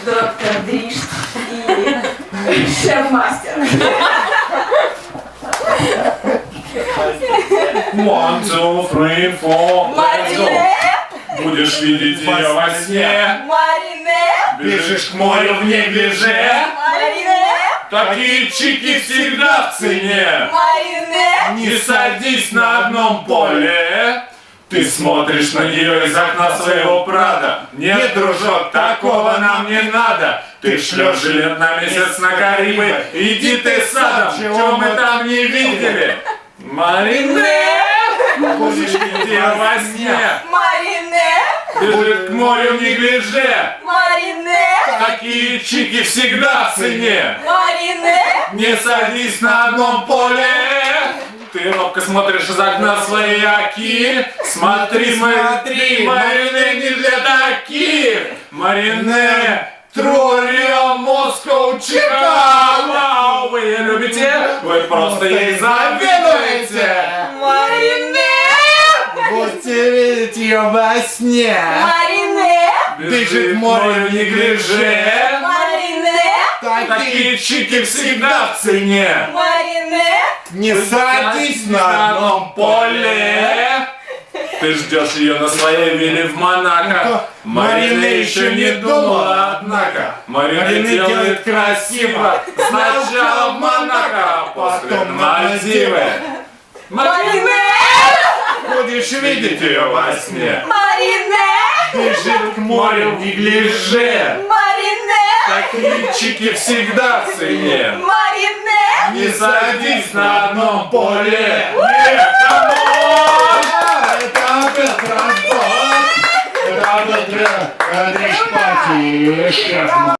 доктор Дришт и шеф-мастер. One, two, three, four, let's go. Марине! Будешь видеть ее во сне. Марине! Бежишь к морю в неглиже. Марине! Такие чики всегда в цене. Марине! Не садись на одном поле. Ты смотришь на нее из окна своего Прада. Нет, дружок, такого нам не надо. Ты шлешь жилет на месяц на Карибы. Иди ты садом, чего мы там не видели. Марине! Будешь видеть ее во сне. Марине! Бежит к морю в неглиже. Марине! Такие чики всегда в цене. Марине! Не садись на одном поле. Ты робко смотришь из окна своей оки. Смотри, смотри, Марине не для таких. Марине, Трорио, Москва, Чикаго. Вы ее любите? Вы просто ей завидуете. Марине! Будете видеть ее во сне. Марине! Бежит к морю в неглиже. Марине! Такие чики всегда в цене. Марине! Не садись на одном поле. Ты ждешь ее на своей вилле в Монако. Марине еще не думала, однако. Марине делает красиво. Сначала в Монако, а после на Мальдивы. Марине! Будешь видеть ее во сне. Марине! Бежит к морю в неглиже. Марине! Такие чики всегда в цене. Марине! Не садись на одном поле. Нет, камон! Это был разбор. Это был Дришт Пати.